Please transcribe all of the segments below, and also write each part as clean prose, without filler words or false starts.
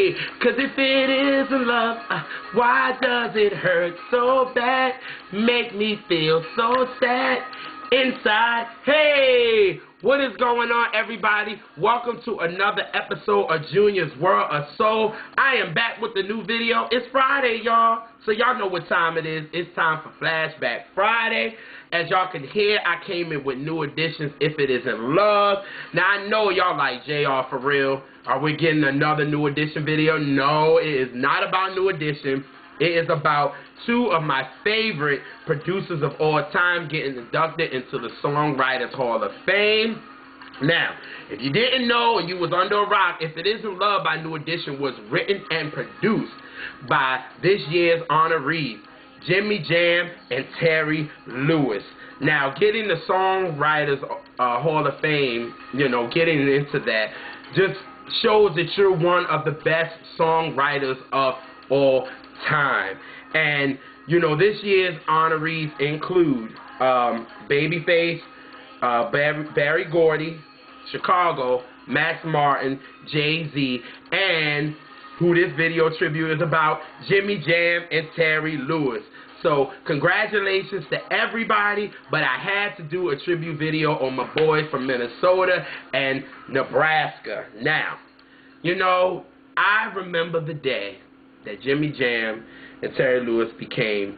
Hey, 'cause if it isn't love, why does it hurt so bad? Make me feel so sad inside. Hey, what is going on, everybody? Welcome to another episode of Junior's World of Soul. I am back with a new video. It's Friday, y'all, so y'all know what time it is. It's time for Flashback Friday. As y'all can hear, I came in with new additions, If It Isn't Love. Now, I know y'all like JR for real. Are we getting another new edition video? No, it is not about new edition. It is about two of my favorite producers of all time getting inducted into the Songwriters Hall of Fame. Now, if you didn't know and you was under a rock, If It Isn't Love by New Edition was written and produced by this year's honorees, Jimmy Jam and Terry Lewis. Now, getting the Songwriters Hall of Fame, you know, getting into that, just shows that you're one of the best songwriters of all time. And, you know, this year's honorees include Babyface, Barry Gordy, Chicago, Max Martin, Jay-Z, and who this video tribute is about, Jimmy Jam and Terry Lewis. So, congratulations to everybody, but I had to do a tribute video on my boys from Minnesota and Nebraska. Now, you know, I remember the day that Jimmy Jam and Terry Lewis became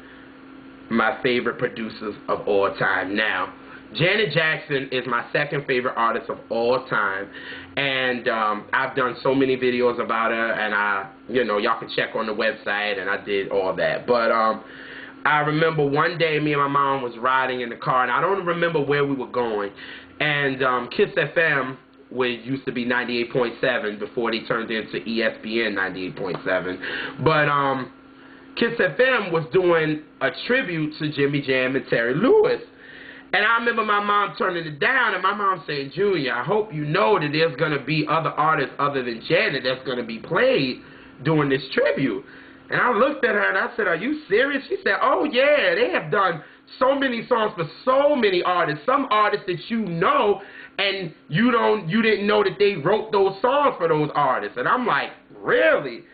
my favorite producers of all time. Now, Janet Jackson is my second favorite artist of all time, and I've done so many videos about her, and you know, y'all can check on the website, and I did all that. But I remember one day me and my mom was riding in the car, and I don't remember where we were going, and Kiss FM, which used to be 98.7 before they turned into ESPN 98.7, but Kiss FM was doing a tribute to Jimmy Jam and Terry Lewis. And I remember my mom turning it down, and my mom saying, "Junior, I hope you know that there's going to be other artists other than Janet that's going to be played during this tribute." And I looked at her and I said, "Are you serious?" She said, "Oh yeah, they have done so many songs for so many artists. Some artists that you know, and you didn't know that they wrote those songs for those artists." And I'm like, "Really?"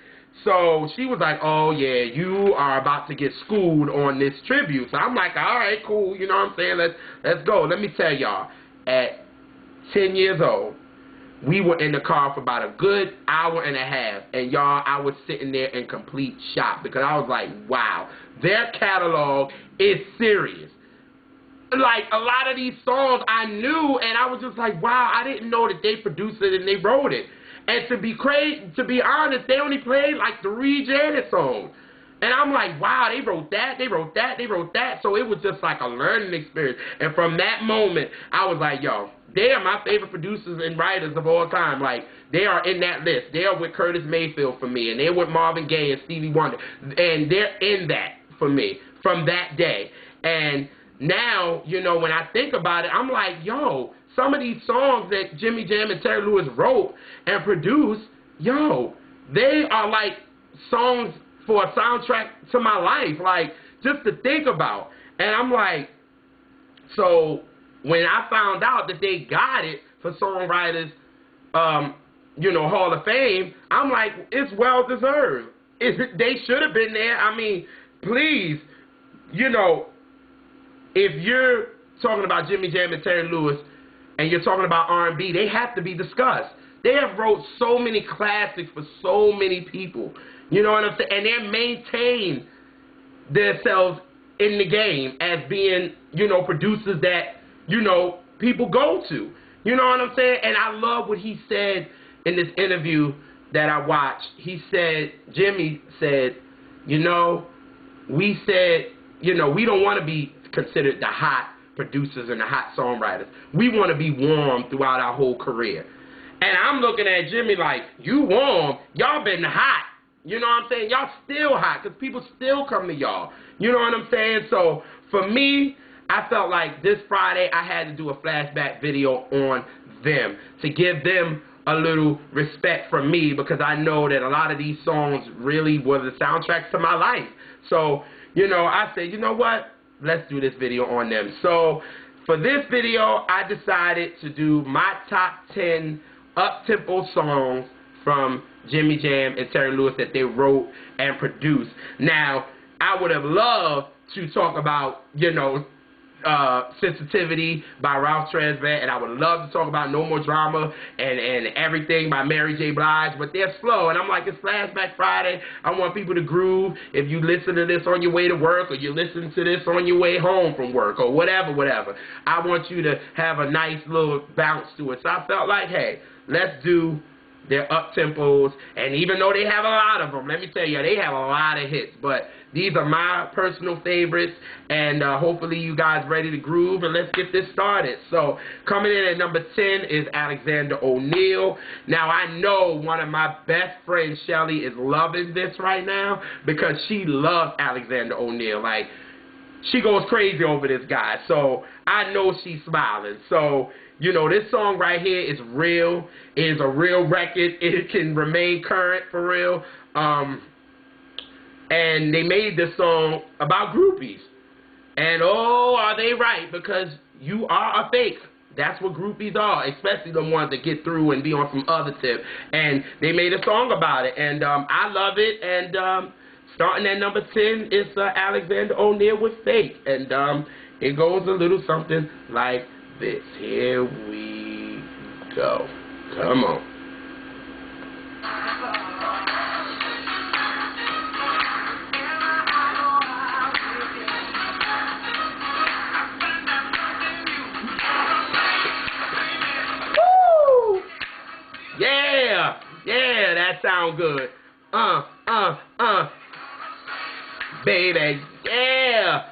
So she was like, "Oh yeah, you are about to get schooled on this tribute." So I'm like, "All right, cool, you know what I'm saying? Let's go." Let me tell y'all, at 10 years old, we were in the car for about a good hour and a half, and y'all, I was sitting there in complete shock because I was like, wow, their catalog is serious. Like, a lot of these songs I knew, and I was just like, wow, I didn't know that they produced it and they wrote it. And to be honest, they only played like 3 Janet songs. And I'm like, wow, they wrote that, they wrote that, they wrote that. So it was just like a learning experience. And from that moment, I was like, yo, they are my favorite producers and writers of all time. Like, they are in that list. They are with Curtis Mayfield for me. And they're with Marvin Gaye and Stevie Wonder. And they're in that for me from that day. And now, you know, when I think about it, I'm like, yo, some of these songs that Jimmy Jam and Terry Lewis wrote and produced, yo, they are like songs for a soundtrack to my life, like, just to think about. And I'm like, so when I found out that they got it for Songwriters, you know, Hall of Fame, I'm like, it's well-deserved. They should have been there. I mean, please, you know, if you're talking about Jimmy Jam and Terry Lewis and you're talking about R&B, they have to be discussed. They have wrote so many classics for so many people. You know what I'm saying? And they maintain themselves in the game as being, you know, producers that, you know, people go to. You know what I'm saying? And I love what he said in this interview that I watched. He said, Jimmy said, you know, we said, you know, we don't want to be considered the hot producers and the hot songwriters. We want to be warm throughout our whole career. And I'm looking at Jimmy like, you warm? Y'all been hot. You know what I'm saying? Y'all still hot because people still come to y'all. You know what I'm saying? So for me, I felt like this Friday I had to do a flashback video on them to give them a little respect from me because I know that a lot of these songs really were the soundtracks to my life. So, you know, I said, you know what? Let's do this video on them. So for this video, I decided to do my top 10 up-tempo songs from Jimmy Jam and Terry Lewis that they wrote and produced. Now, I would have loved to talk about, you know, Sensitivity by Ralph Tresvant, and I would love to talk about No More Drama and Everything by Mary J. Blige, but they're slow, and I'm like, it's Flashback Friday. I want people to groove. If you listen to this on your way to work, or you listen to this on your way home from work, or whatever, I want you to have a nice little bounce to it. So I felt like, hey, let's do their up-tempos, and even though they have a lot of them, let me tell you, they have a lot of hits, but these are my personal favorites, and hopefully you guys ready to groove, and let's get this started. So, coming in at number 10 is Alexander O'Neal. Now, I know one of my best friends, Shelly, is loving this right now, because she loves Alexander O'Neal. Like, she goes crazy over this guy, so I know she's smiling. So, you know, this song right here is real. It is a real record. It can remain current for real. And they made this song about groupies. And oh, are they right? Because you are a fake. That's what groupies are, especially the ones that get through and be on some other tip. And they made a song about it. And I love it. And starting at number 10 is Alexander O'Neal with Fake. And it goes a little something like this. Here we go. Come on. Woo! Yeah, that sound good. Baby, yeah.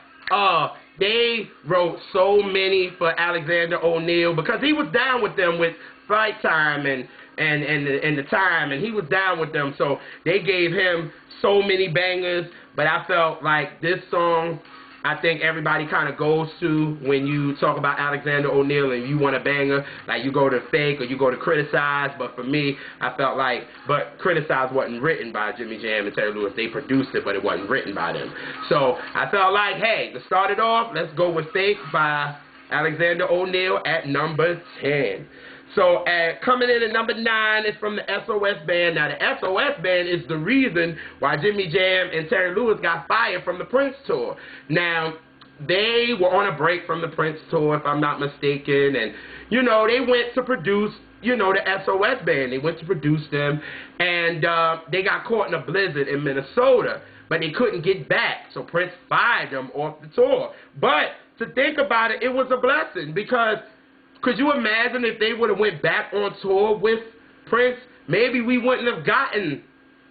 They wrote so many for Alexander O'Neal because he was down with them with Flight Time and the Time, and he was down with them, so they gave him so many bangers. But I felt like this song, I think everybody kind of goes to when you talk about Alexander O'Neal and you want a banger, like you go to Fake or you go to Criticize. But for me, I felt like, but Criticize wasn't written by Jimmy Jam and Terry Lewis. They produced it, but it wasn't written by them. So I felt like, hey, to start it off, let's go with Fake by Alexander O'Neal at number 10. So coming in at number 9 is from the S.O.S. band. Now, the S.O.S. band is the reason why Jimmy Jam and Terry Lewis got fired from the Prince tour. Now, they were on a break from the Prince tour, if I'm not mistaken, and, you know, they went to produce, you know, the S.O.S. band. They went to produce them, and they got caught in a blizzard in Minnesota, but they couldn't get back, so Prince fired them off the tour. But to think about it, it was a blessing, because could you imagine if they would have went back on tour with Prince? Maybe we wouldn't have gotten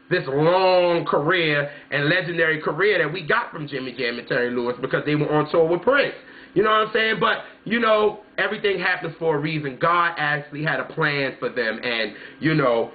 this long career and legendary career that we got from Jimmy Jam and Terry Lewis, because they were on tour with Prince. You know what I'm saying? But, you know, everything happens for a reason. God actually had a plan for them, and, you know,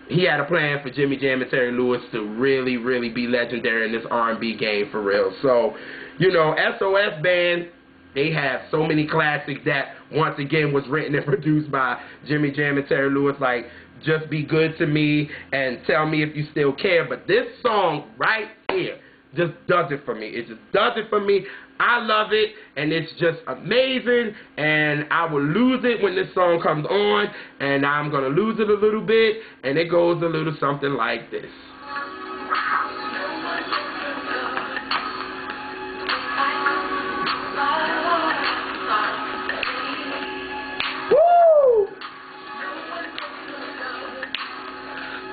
he had a plan for Jimmy Jam and Terry Lewis to really, really be legendary in this R&B game for real. So, you know, S.O.S. band, they have so many classics that, once again, was written and produced by Jimmy Jam and Terry Lewis, like Just Be Good to Me and Tell Me If You Still Care. But this song right here just does it for me. It just does it for me. I love it, and it's just amazing, and I will lose it when this song comes on, and I'm going to lose it a little bit, and it goes a little something like this.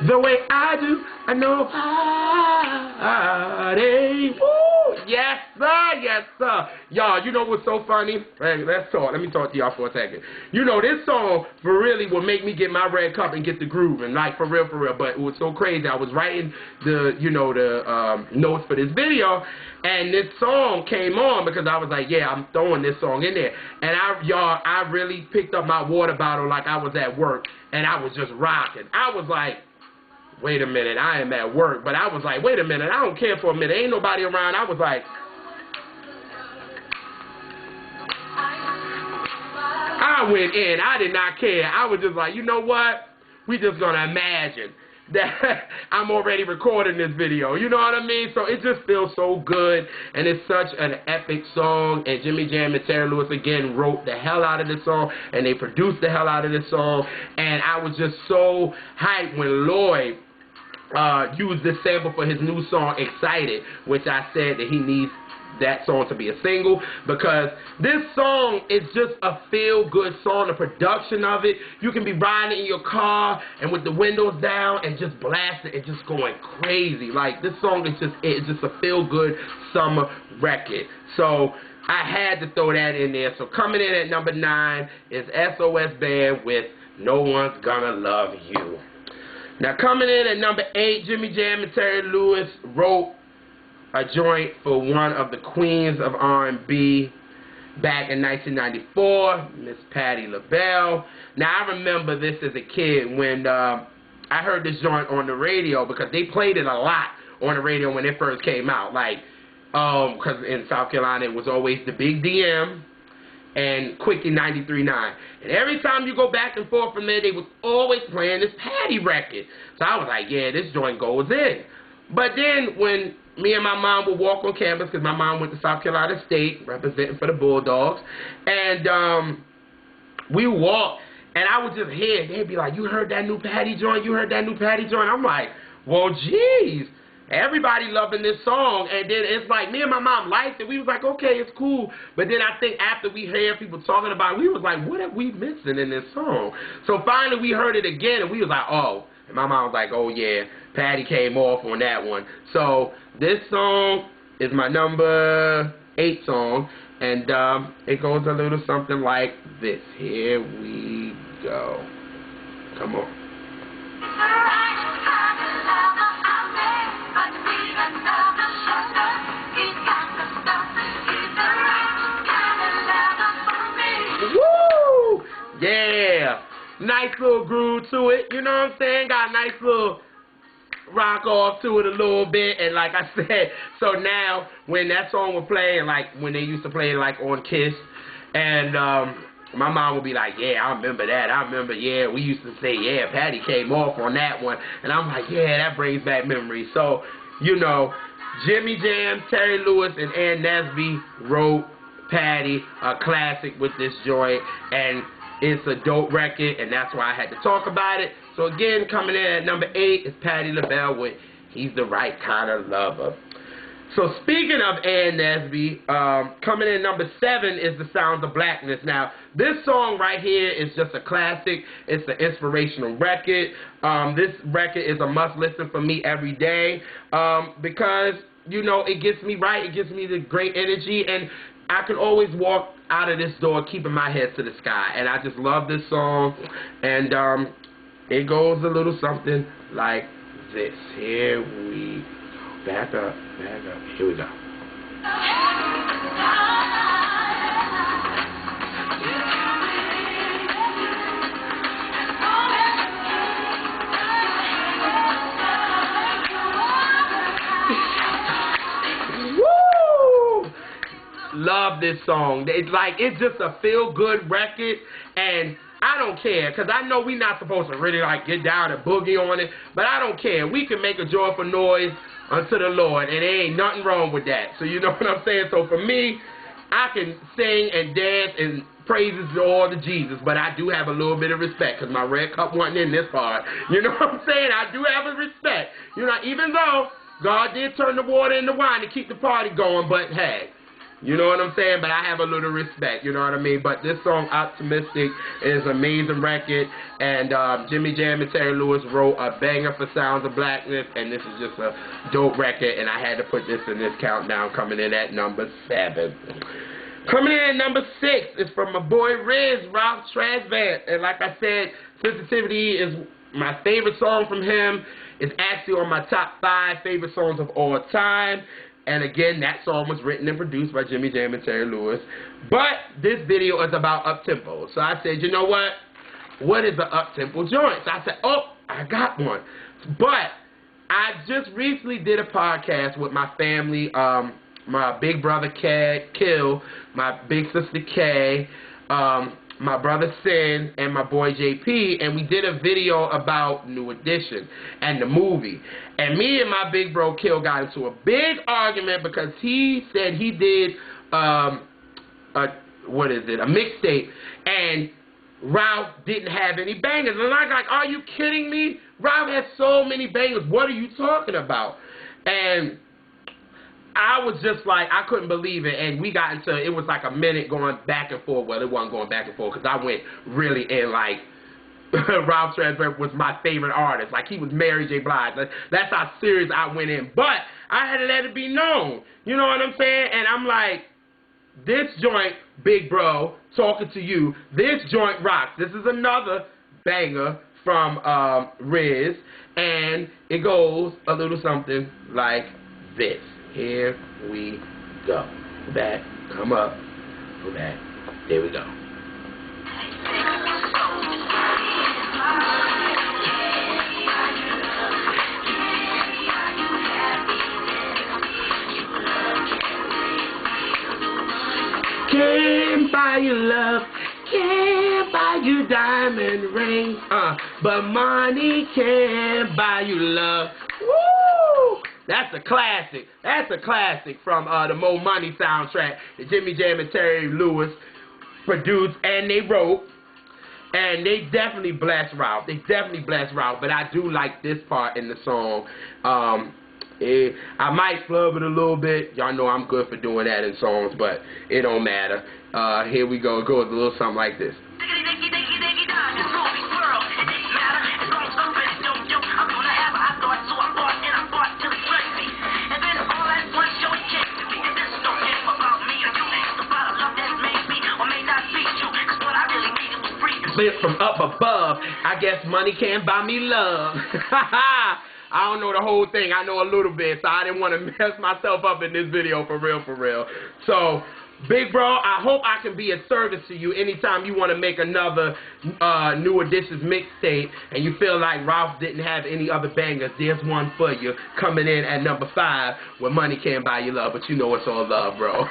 The way I do, I know Friday. Woo! Yes, sir, yes, sir. Y'all, you know what's so funny? Hey, let's talk. Let me talk to y'all for a second. You know, this song for really will make me get my red cup and get the grooving, like for real, for real. But it was so crazy. I was writing the, you know, the notes for this video, and this song came on because I was like, yeah, I'm throwing this song in there. And I really picked up my water bottle like I was at work, and I was just rocking. I was like, wait a minute, I am at work. But I was like, wait a minute, I don't care for a minute. Ain't nobody around. I was like, I went in. I did not care. I was just like, you know what? We just going to imagine. that I'm already recording this video. You know what I mean? So it just feels so good, and it's such an epic song, and Jimmy Jam and Terry Lewis again wrote the hell out of this song, and they produced the hell out of this song, and I was just so hyped when Lloyd used this sample for his new song, Excited, which I said that he needs that song to be a single, because this song is just a feel-good song. The production of it, you can be riding in your car and with the windows down and just blasting and just going crazy. Like, this song is just, it's just a feel-good summer record. So I had to throw that in there. So coming in at number 9 is S.O.S. Band with No One's Gonna Love You. Now coming in at number 8, Jimmy Jam and Terry Lewis wrote a joint for one of the queens of R&B back in 1994, Miss Patti LaBelle. Now, I remember this as a kid when I heard this joint on the radio, because they played it a lot on the radio when it first came out. Like, because in South Carolina, it was always the Big DM and Quickie 93.9. And every time you go back and forth from there, they was always playing this Patti record. So I was like, yeah, this joint goes in. But then when me and my mom would walk on campus, because my mom went to South Carolina State, representing for the Bulldogs, and we walked, and I would just hear, they'd be like, you heard that new Patti joint? You heard that new Patti joint? I'm like, well, geez, everybody loving this song. And then it's like, me and my mom liked it. We was like, okay, it's cool. But then I think after we heard people talking about it, we was like, what are we missing in this song? So finally we heard it again, and we was like, oh. And my mom was like, oh yeah, Patti came off on that one. So this song is my number 8 song, and it goes a little something like this. Here we go. Come on. Woo! Yeah! Nice little groove to it, you know what I'm saying? Got a nice little rock off to it a little bit, and like I said, so now when that song was playing, like when they used to play it like on Kiss, and my mom would be like, yeah, I remember that, I remember, yeah, we used to say, yeah, Patti came off on that one, and I'm like, yeah, that brings back memories. So, you know, Jimmy Jam, Terry Lewis, and Ann Nesby wrote Patti, a classic with this joint, and it's a dope record, and that's why I had to talk about it. So again, coming in at number 8 is Patti LaBelle with He's the Right Kind of Lover. So speaking of Ann Nesby, coming in at number 7 is The Sounds of Blackness. Now, this song right here is just a classic. It's an inspirational record. This record is a must-listen for me every day, because, you know, it gets me right. It gives me the great energy, and I can always walk out of this door keeping my head to the sky. And I just love this song. And it goes a little something like this. Here we go. Back up, back up. Here we go. Love this song. It's just a feel-good record, and I don't care, because I know we're not supposed to really like get down and boogie on it, but I don't care. We can make a joyful noise unto the Lord, and there ain't nothing wrong with that. So you know what I'm saying? So for me, I can sing and dance and praises to all the Jesus, but I do have a little bit of respect, because my red cup wasn't in this part. You know what I'm saying? I do have a respect. You know, even though God did turn the water into wine to keep the party going, but hey, you know what I'm saying? But I have a little respect, you know what I mean? But this song, Optimistic, is an amazing record, and Jimmy Jam and Terry Lewis wrote a banger for Sounds of Blackness, and this is just a dope record, and I had to put this in this countdown, coming in at number 7. Coming in at number 6 is from my boy Riz, Ralph Tresvant, and like I said, Sensitivity is my favorite song from him. It's actually on my top 5 favorite songs of all time. And again, that song was written and produced by Jimmy Jam and Terry Lewis. But this video is about uptempo. So I said, you know what? What is an uptempo joint? So I said, oh, I got one. But I just recently did a podcast with my family, my big brother Kill, my big sister Kay, my brother Sin and my boy JP, and we did a video about New Edition and the movie. And me and my big bro Kill got into a big argument because he said he did a mixtape, and Ralph didn't have any bangers. And I'm like, are you kidding me? Ralph has so many bangers. What are you talking about? And I was just like, I couldn't believe it. And we got into, it was like a minute going back and forth. Well, it wasn't going back and forth because I went really in like, Ralph Tresvant was my favorite artist. Like, he was Mary J. Blige. That's how serious I went in. But I had to let it be known. You know what I'm saying? And I'm like, this joint, big bro, talking to you, this joint rocks. This is another banger from Riz. And it goes a little something like this. Here we go. Go back, come up, go back. There we go. Can't buy you love, can't buy you diamond rings, but money can't buy you love. Woo! That's a classic. That's a classic from the Mo Money soundtrack that Jimmy Jam and Terry Lewis produced and they wrote. And they definitely blessed Ralph. They definitely blessed Ralph. But I do like this part in the song. I might flub it a little bit. Y'all know I'm good for doing that in songs, but it don't matter. Here we go. It goes a little something like this. From up above, I guess money can't buy me love. I don't know the whole thing. I know a little bit, so I didn't want to mess myself up in this video for real, for real. So, big bro, I hope I can be of service to you anytime you want to make another New Editions mixtape and you feel like Ralph didn't have any other bangers. There's one for you coming in at number 5 where money can't buy you love, but you know it's all love, bro.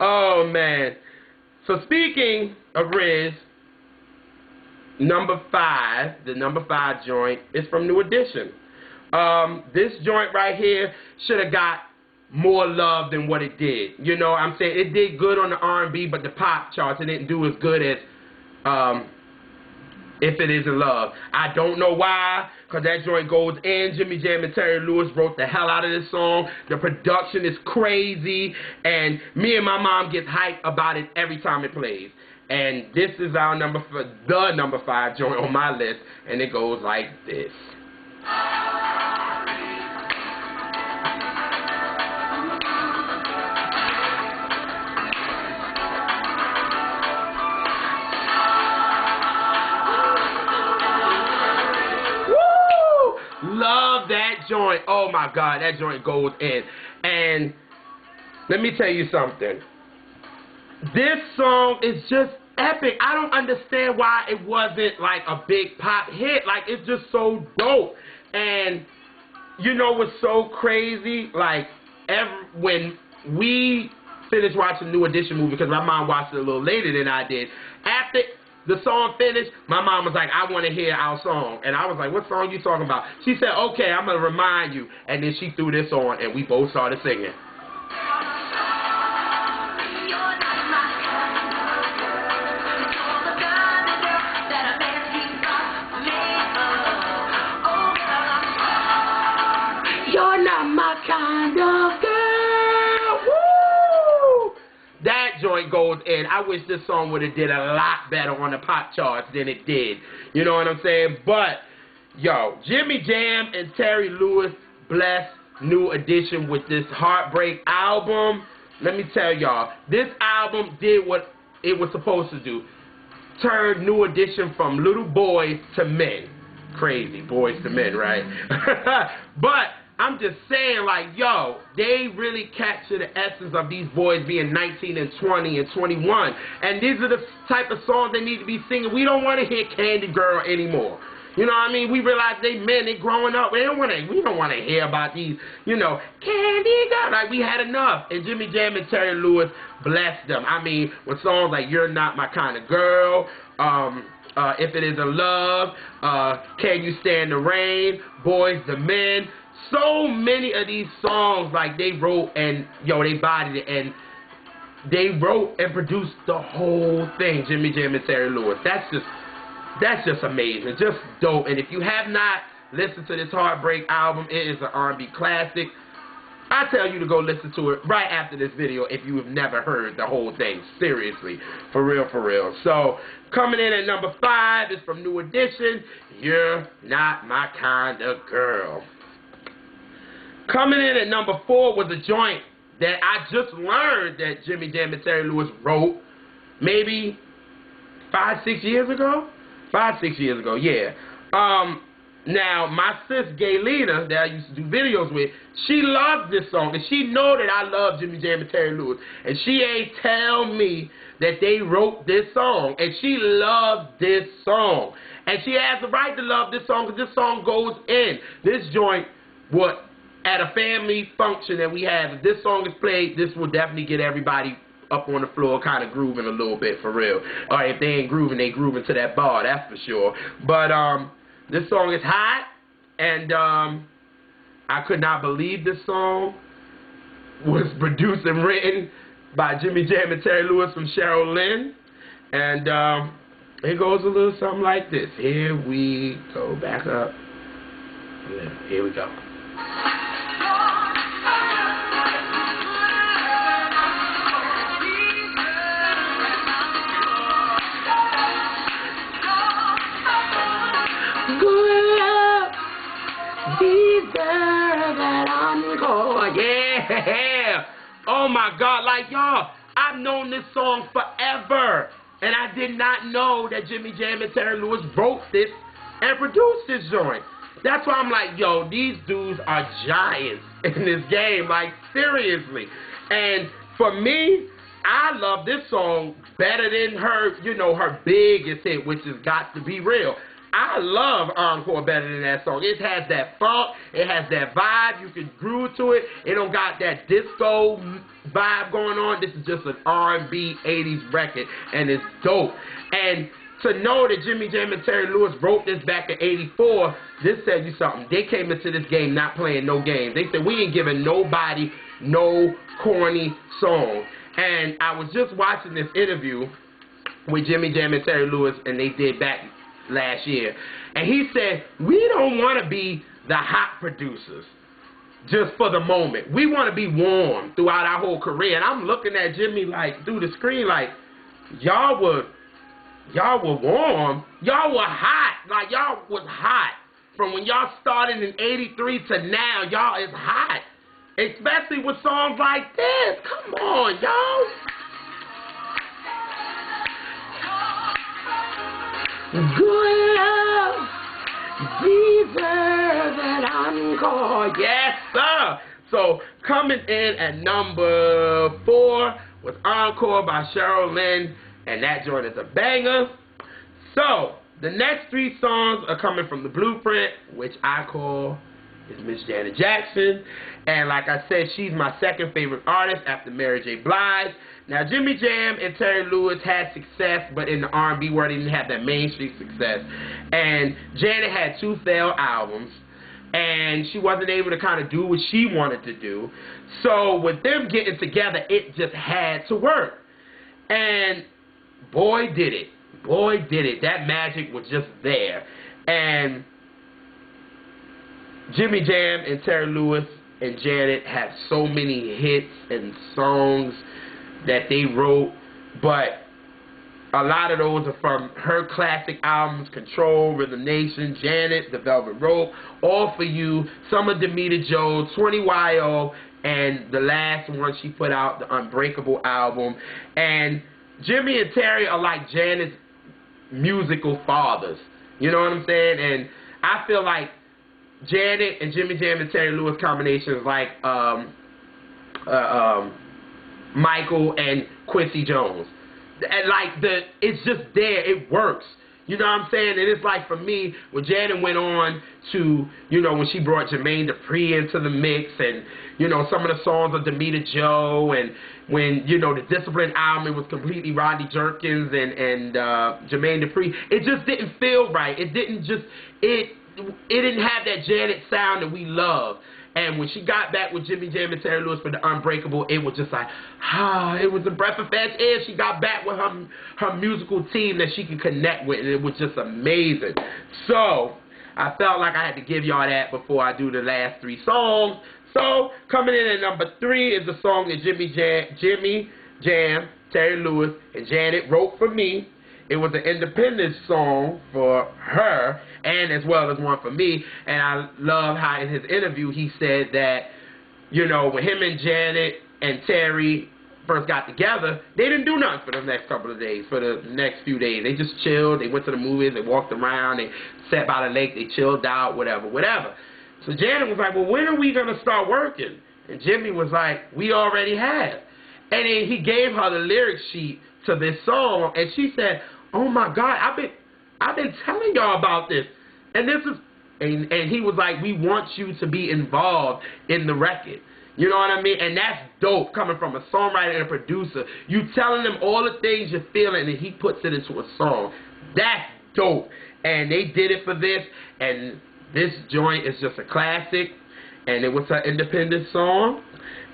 Oh, man. So speaking of Riz, number 5, the number 5 joint is from New Edition. This joint right here should have got more love than what it did. You know what I'm saying? It did good on the R&B, but the pop charts, it didn't do as good as If It Isn't Love. I don't know why, because that joint goes in. Jimmy Jam and Terry Lewis wrote the hell out of this song. The production is crazy, and me and my mom get hyped about it every time it plays. And this is our number 5 joint on my list, and it goes like this. Love that joint. Oh my God, that joint goes in. And let me tell you something. This song is just epic. I don't understand why it wasn't like a big pop hit. Like, it's just so dope. And you know what's so crazy? Like, when we finished watching the New Edition movie, because my mom watched it a little later than I did, after the song finished, my mom was like, I want to hear our song. And I was like, what song you talking about? She said, okay, I'm going to remind you. And then she threw this on, and we both started singing. You're not my kind of girl. Woo! That joint goes in. I wish this song would have did a lot better on the pop charts than it did. You know what I'm saying? But, yo, Jimmy Jam and Terry Lewis blessed New Edition with this Heartbreak album. Let me tell y'all, this album did what it was supposed to do. Turned New Edition from little boys to men. Crazy, boys to men, right? But I'm just saying, like, yo, they really capture the essence of these boys being 19 and 20 and 21. And these are the type of songs they need to be singing. We don't want to hear Candy Girl anymore. You know what I mean? We realize they men, they growing up. We don't want to hear about these, you know, candy girl. Like, we had enough. And Jimmy Jam and Terry Lewis blessed them. I mean, with songs like You're Not My Kind of Girl, If It Isn't Love, Can You Stand the Rain, Boys the Men. So many of these songs, like, they wrote and, they bodied it. And they wrote and produced the whole thing, Jimmy Jam and Terry Lewis. That's just amazing, just dope. And if you have not listened to this Heartbreak album, it is an R&B classic. I tell you to go listen to it right after this video if you have never heard the whole thing. Seriously, for real, for real. So, coming in at number 5 is from New Edition, You're Not My Kind of Girl. Coming in at number 4 was a joint that I just learned that Jimmy Jam and Terry Lewis wrote maybe 5-6 years ago. 5-6 years ago, yeah. Now, my sis, Gaylina, that I used to do videos with, she loves this song, and she know that I love Jimmy Jam and Terry Lewis, and she ain't tell me that they wrote this song, and she loves this song. And she has the right to love this song, because this song goes in. This joint, at a family function that we have, if this song is played, this will definitely get everybody up on the floor, kind of grooving a little bit, for real. Or if they ain't grooving, they grooving to that bar, that's for sure. But this song is hot, and I could not believe this song was produced and written by Jimmy Jam and Terry Lewis from Cheryl Lynn. And it goes a little something like this. Here we go, back up. Yeah, here we go. Yeah! Oh my God, like y'all, I've known this song forever, and I did not know that Jimmy Jam and Terry Lewis wrote this and produced this joint. That's why I'm like, yo, these dudes are giants in this game, like seriously. And for me, I love this song better than her, her biggest hit, which has Got to Be Real. I love Encore better than that song. It has that funk, it has that vibe, you can groove to it. It don't got that disco vibe going on. This is just an R&B 80s record, and it's dope. And to know that Jimmy Jam and Terry Lewis wrote this back in '84, this tells you something. They came into this game not playing no games. They said, we ain't giving nobody no corny song. And I was just watching this interview with Jimmy Jam and Terry Lewis, and they did back last year, and he said, we don't want to be the hot producers just for the moment. We want to be warm throughout our whole career. And I'm looking at Jimmy like through the screen like, y'all were warm, y'all were hot, like y'all was hot from when y'all started in '83 to now. Y'all is hot, especially with songs like this. Come on, y'all. Good love deserves an encore. Yes, sir. So, coming in at number 4 was Encore by Cheryl Lynn, and that joint is a banger. So, the next 3 songs are coming from The Blueprint, which I call is Miss Janet Jackson. And like I said, she's my second favorite artist after Mary J. Blige. Now, Jimmy Jam and Terry Lewis had success, but in the R&B world, they didn't have that mainstream success. And Janet had 2 failed albums, and she wasn't able to kind of do what she wanted to do. So with them getting together, it just had to work. And boy, did it. Boy, did it. That magic was just there. And Jimmy Jam and Terry Lewis and Janet have so many hits and songs that they wrote, but a lot of those are from her classic albums, Control, Rhythm Nation, Janet, The Velvet Rope, All For You, Summer Demita Joe, 20YO, and the last one she put out, the Unbreakable album. And Jimmy and Terry are like Janet's musical fathers. You know what I'm saying? And I feel like Janet and Jimmy Jam and Terry Lewis combination is like Michael and Quincy Jones. And like it's just there, it works. You know what I'm saying? And it's like for me, when Janet went on to, you know, when she brought Jermaine Dupri into the mix, and, you know, some of the songs of Demita Joe, and when, you know, the Discipline album, it was completely Rodney Jerkins and Jermaine Dupri, it just didn't feel right. It didn't just, it didn't have that Janet sound that we love. And when she got back with Jimmy Jam and Terry Lewis for the Unbreakable, it was just like, it was a breath of fresh air. She got back with her musical team that she could connect with, and it was just amazing. So, I felt like I had to give y'all that before I do the last 3 songs. So, coming in at number 3 is the song that Jimmy Jam, Terry Lewis, and Janet wrote for me. It was an independent song for her, and as well as one for me. And I love how in his interview he said that, you know, when him and Janet and Terry first got together, they didn't do nothing for the next couple of days, for the next few days. They just chilled, they went to the movies, they walked around, they sat by the lake, they chilled out, whatever. So Janet was like, well, when are we going to start working? And Jimmy was like, we already have. And then he gave her the lyric sheet to this song, and she said, oh my God, I've been telling y'all about this. And this is, and he was like, we want you to be involved in the record. You know what I mean? And that's dope, coming from a songwriter and a producer. You telling them all the things you're feeling, and he puts it into a song. That's dope. And they did it for this, and this joint is just a classic, and it was an independent song,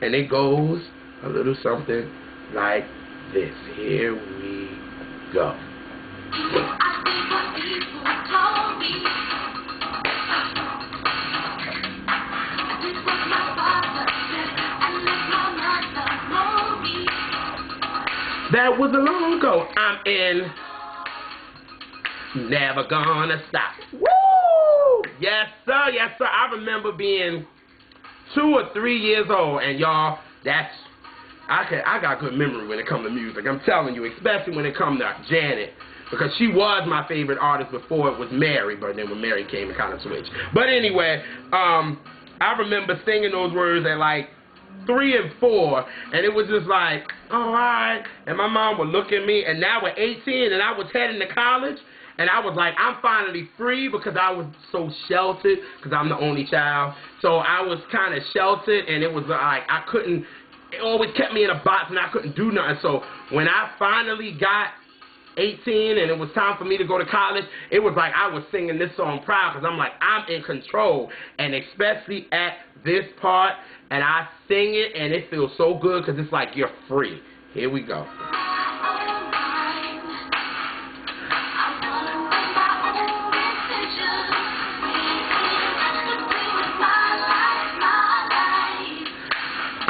and it goes a little something like this. Here we go. I think what people told me. This was my father said, and let my mother know me. That was a long ago. I'm in. Never gonna stop. Woo! Yes, sir. Yes, sir. I remember being 2 or 3 years old, and y'all, that's, I got good memory when it comes to music. I'm telling you, especially when it comes to Janet. Because she was my favorite artist before it was Mary, but then when Mary came, it kind of switched. But anyway, I remember singing those words at like 3 and 4, and it was just like, oh, all right. And my mom would look at me, and now we're 18, and I was heading to college, and I was like, I'm finally free, because I was so sheltered, because I'm the only child. So I was kind of sheltered, and it was like I couldn't, it always kept me in a box, and I couldn't do nothing. So when I finally got 18 and it was time for me to go to college, it was like I was singing this song proud, because I'm like, I'm in control, and especially at this part, and I sing it, and it feels so good, because it's like you're free. Here we go.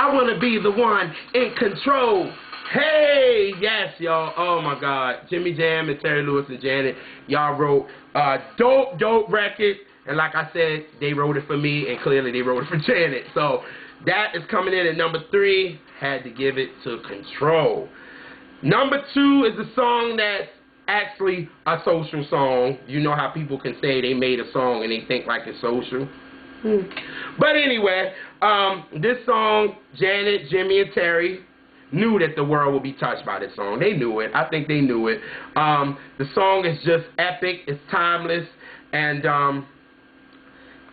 I want to be the one in control. Hey, yes, y'all. Oh, my God. Jimmy Jam and Terry Lewis and Janet, y'all wrote a dope record. And like I said, they wrote it for me, and clearly they wrote it for Janet. So that is coming in at number 3. Had to give it to Control. Number 2 is a song that's actually a social song. You know how people can say they made a song and they think like it's social. But anyway, this song, Janet, Jimmy, and Terry knew that the world would be touched by this song. They knew it. I think they knew it. The song is just epic. It's timeless. And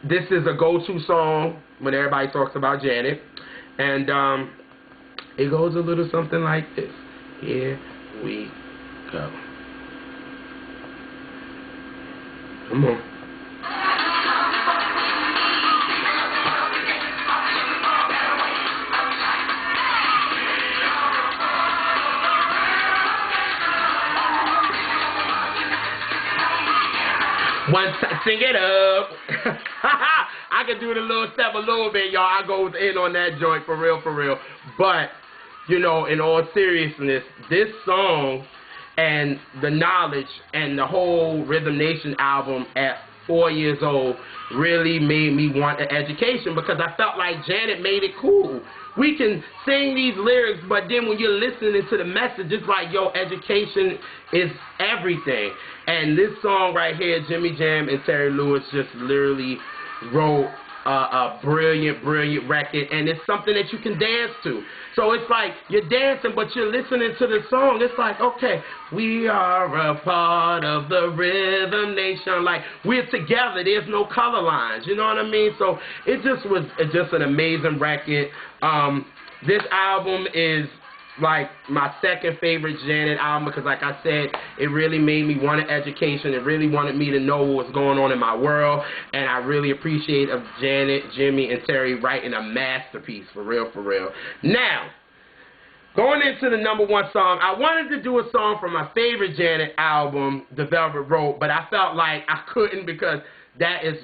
this is a go-to song when everybody talks about Janet. And it goes a little something like this. Here we go. Come on. One time, sing it up. I can do the little step a little bit, y'all. I goes in on that joint for real, for real. But, you know, in all seriousness, this song and the knowledge and the whole Rhythm Nation album at 4 years old really made me want an education, because I felt like Janet made it cool. We can sing these lyrics, but then when you're listening to the message, it's like, yo, education is everything. And this song right here, Jimmy Jam and Terry Lewis just literally wrote a brilliant, brilliant record, and it's something that you can dance to. So it's like you're dancing, but you're listening to the song. It's like, okay, we are a part of the Rhythm Nation. Like, we're together. There's no color lines. You know what I mean? So it just was just an amazing record. This album is like my second favorite Janet album because, like I said, it really made me want an education. It really wanted me to know what's going on in my world, and I really appreciate of Janet, Jimmy, and Terry writing a masterpiece, for real, for real. Now, going into the number one song, I wanted to do a song from my favorite Janet album, The Velvet Rope, but I felt like I couldn't because that is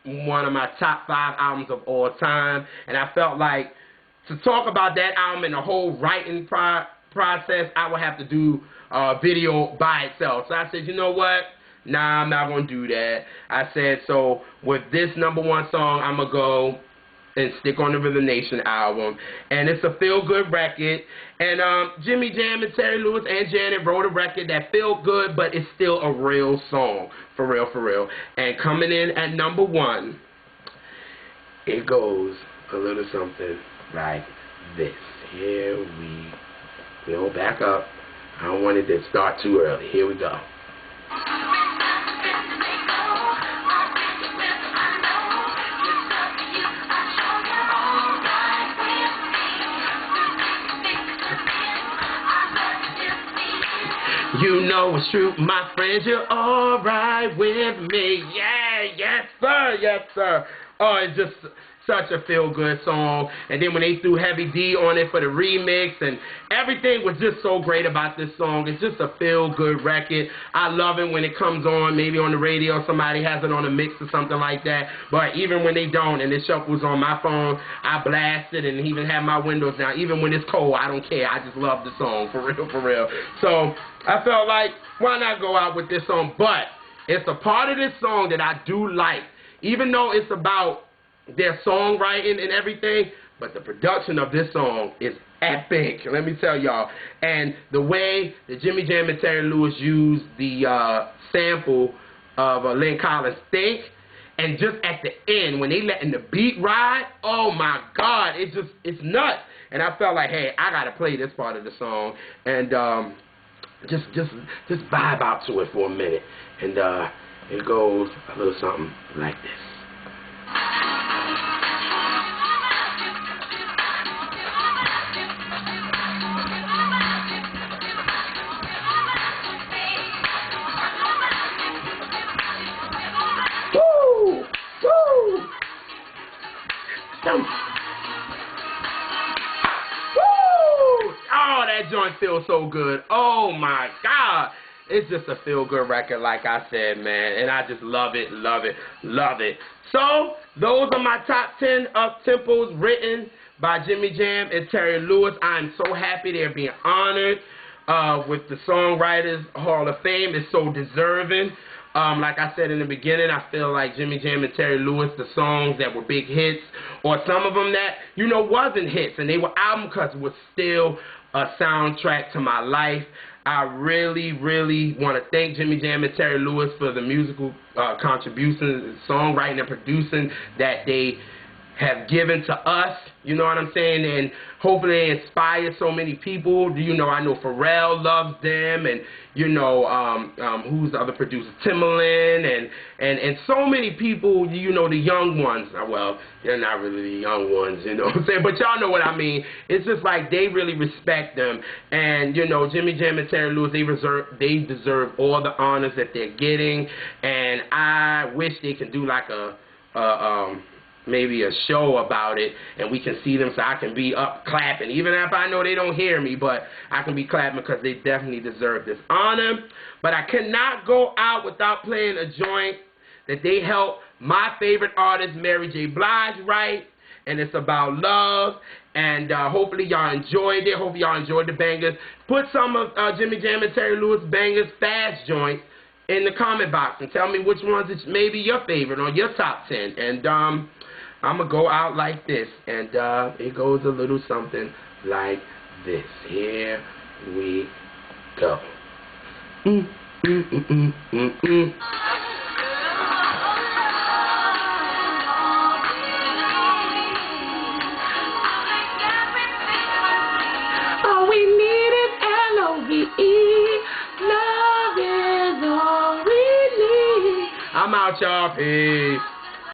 one of my top 5 albums of all time, and I felt like to talk about that album and the whole writing process, I would have to do a video by itself. So I said, you know what? Nah, I'm not going to do that. I said, so with this number one song, I'm going to go and stick on the Rhythm Nation album. And it's a feel-good record. And Jimmy Jam and Terry Lewis and Janet wrote a record that feel good, but it's still a real song. For real, for real. And coming in at number 1, it goes a little something like this. Here we'll back up. I don't want it to start too early. Here we go. You know it's true, my friends, you're alright with me. Yeah, yes sir, yes sir. Oh, it's just such a feel-good song. And then when they threw Heavy D on it for the remix, and everything was just so great about this song. It's just a feel-good record. I love it when it comes on, maybe on the radio, somebody has it on a mix or something like that. But even when they don't, and it shuffles on my phone, I blast it and even have my windows down. Even when it's cold, I don't care. I just love the song, for real, for real. So I felt like, why not go out with this song? But it's a part of this song that I do like. Even though it's about their songwriting and everything, but the production of this song is epic, let me tell y'all. And the way that Jimmy Jam and Terry Lewis used the sample of Lynn Collins' Think, and just at the end, when they letting the beat ride, oh my God, it's nuts. And I felt like, hey, I gotta play this part of the song, and just vibe out to it for a minute. And it goes a little something like this. Oh, that joint feels so good. Oh my God. It's just a feel-good record, like I said, man. And I just love it, love it, love it. So, those are my top 10 up-tempos written by Jimmy Jam and Terry Lewis. I'm so happy they're being honored with the Songwriters Hall of Fame. It's so deserving. Like I said in the beginning, I feel like Jimmy Jam and Terry Lewis, the songs that were big hits, or some of them that, you know, wasn't hits, and they were album cuts, was still a soundtrack to my life. I really, really want to thank Jimmy Jam and Terry Lewis for the musical contributions, songwriting and producing that they have given to us, you know what I'm saying, and hopefully they inspire so many people. You know, I know Pharrell loves them, and you know, who's the other producer, Timbaland, and so many people, you know, the young ones. Well, they're not really the young ones, you know what I'm saying, but y'all know what I mean. It's just like they really respect them, and you know, Jimmy Jam and Terry Lewis, they deserve all the honors that they're getting, and I wish they could do like maybe a show about it, and we can see them so I can be up clapping, even if I know they don't hear me, but I can be clapping because they definitely deserve this honor. But I cannot go out without playing a joint that they helped my favorite artist, Mary J. Blige, write, and it's about love, and hopefully y'all enjoyed it. Hope y'all enjoyed the bangers. Put some of Jimmy Jam and Terry Lewis bangers, fast joints, in the comment box and tell me which ones is maybe your favorite or your top 10. And I'm going to go out like this, and it goes a little something like this. Here we go. out, y'all. Peace.